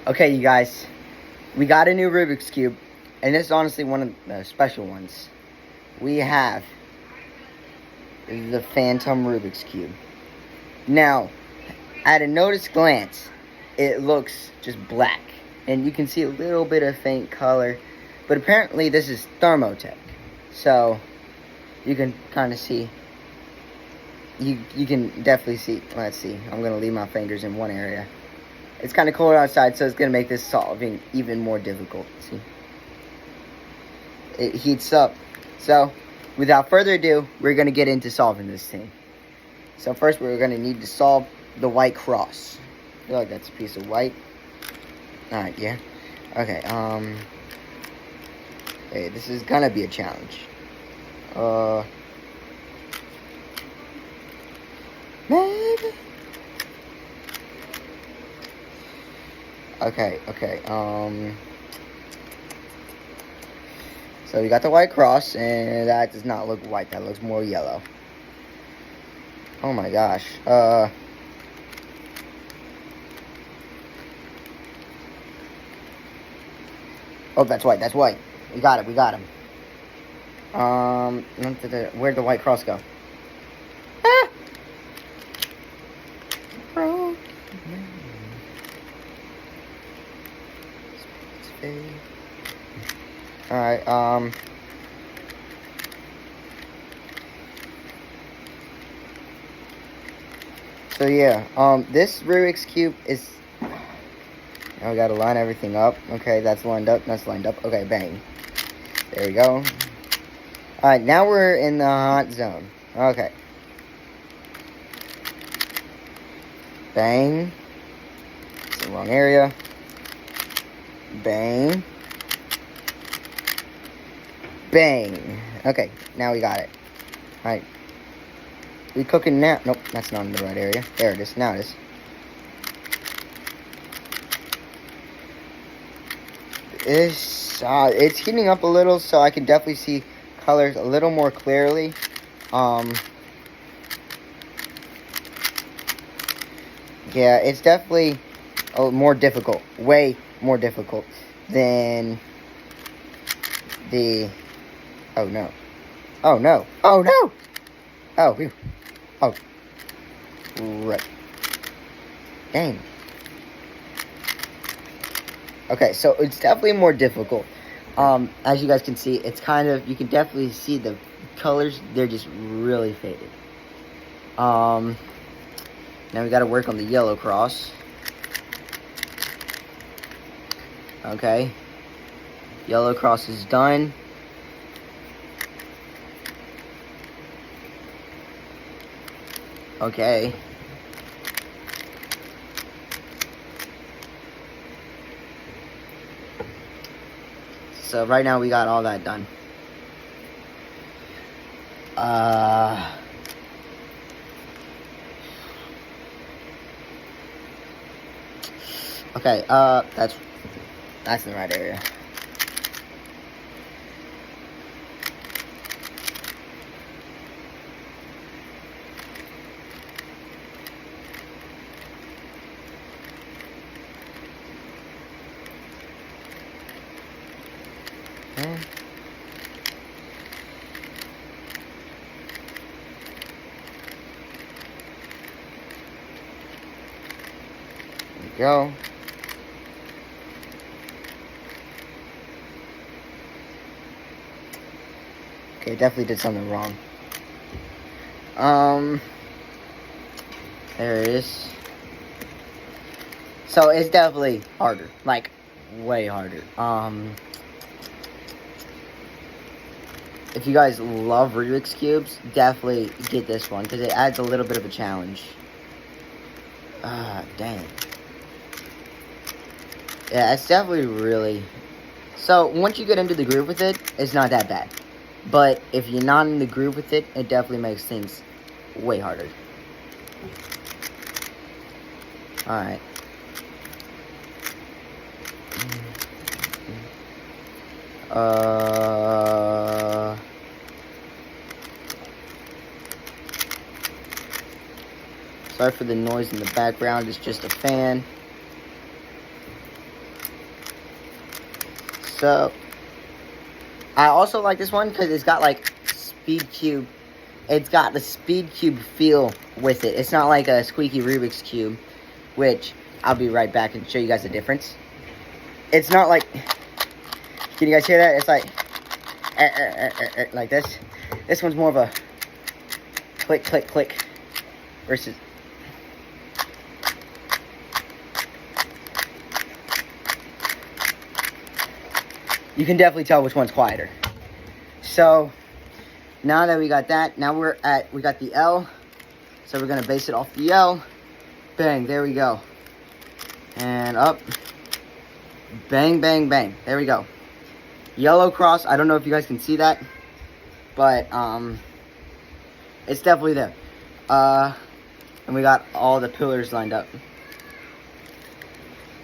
Okay, you guys, we got a new Rubik's Cube, and this is honestly one of the special ones. We have the Phantom Rubik's Cube. Now, at a notice glance, it looks just black, and you can see a little bit of faint color, but apparently this is Thermotech, so you can kind of see. You can definitely see. Let's see. I'm gonna leave my fingers in one area. It's kind of cold outside, so it's gonna make this solving even more difficult. See, it heats up. So, without further ado, we're gonna get into solving this thing. So first, we're gonna need to solve the white cross. I feel like that's a piece of white. All right, yeah. Okay. Hey, this is gonna be a challenge. Maybe. Okay. So we got the white cross, and that does not look white. That looks more yellow. Oh my gosh. Oh, that's white. That's white. We got it. We got him. Where'd the white cross go? Ah! Alright, so yeah, this Rubik's Cube is, now we gotta line everything up. Okay, that's lined up, Okay, bang. There we go. Alright, now we're in the hot zone. Okay. Bang. It's the wrong area. Bang. Bang. Okay, now we got it. Alright. We cooking now. Nope, that's not in the right area. There it is. Now it is. It's heating up a little, so I can definitely see colors a little more clearly. Yeah, it's definitely more difficult. Way more difficult than the... Oh, no. Oh, no. Oh, no! Oh, phew. Oh. Right. Dang. Okay, so it's definitely more difficult. As you guys can see, it's kind of... You can definitely see the colors. They're just really faded. Now we gotta work on the yellow cross. Okay. Yellow cross is done. Okay. So right now we got all that done. Okay, that's in the right area. Okay. There we go. Okay, definitely did something wrong. There it is. So it's definitely harder, like way harder. If you guys love Rubik's Cubes, definitely get this one because it adds a little bit of a challenge. Dang. Yeah, it's definitely really... So, once you get into the groove with it, it's not that bad. But if you're not in the groove with it, it definitely makes things way harder. Alright. Sorry for the noise in the background, it's just a fan. So, I also like this one because it's got like speed cube. It's got the speed cube feel with it. It's not like a squeaky Rubik's Cube, which I'll be right back and show you guys the difference. It's not like, can you guys hear that? It's like this. This one's more of a click, click, click versus. You can definitely tell which one's quieter. So, now that we got that, now we got the L. So we're gonna base it off the L. Bang, there we go. And up. Bang, bang, bang. There we go. Yellow cross, I don't know if you guys can see that. But, it's definitely there. And we got all the pillars lined up.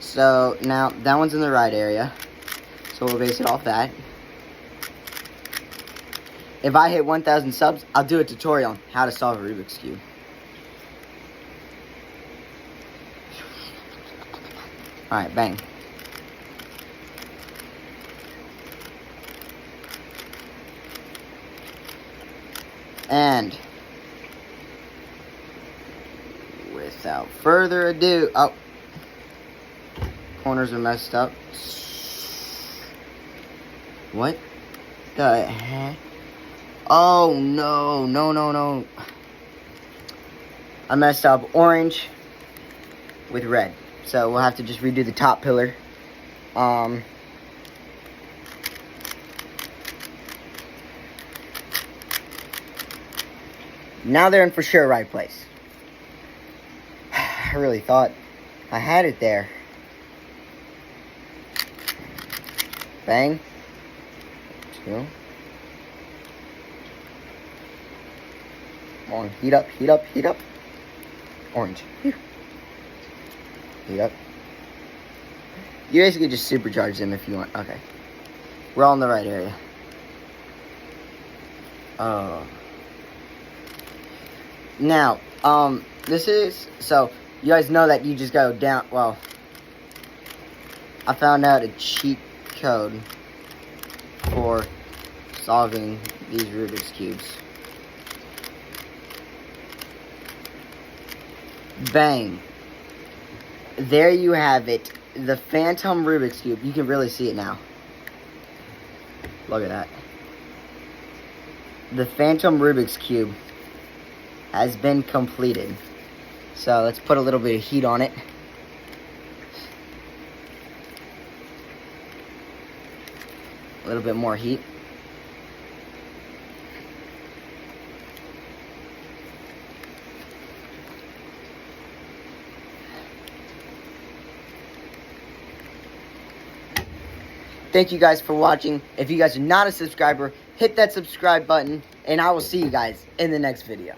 So, now, that one's in the right area. So we'll base it off that. If I hit 1,000 subs, I'll do a tutorial on how to solve a Rubik's Cube. Alright, bang. And without further ado, oh, corners are messed up. What the heck? Oh, no, no, no, no. I messed up orange with red. So we'll have to just redo the top pillar. Now they're in for sure right place. I really thought I had it there. Bang. Two. Come on, heat up, heat up, heat up. Orange. Heat up. You basically just supercharge them if you want. Okay. We're all in the right area. Now, this is, so, you guys know that you just go down, well, I found out a cheat code for solving these Rubik's Cubes. Bang. There you have it. The Phantom Rubik's Cube. You can really see it now. Look at that. The Phantom Rubik's Cube has been completed. So let's put a little bit of heat on it. A little bit more heat. Thank you guys for watching. If you guys are not a subscriber, hit that subscribe button, and I will see you guys in the next video.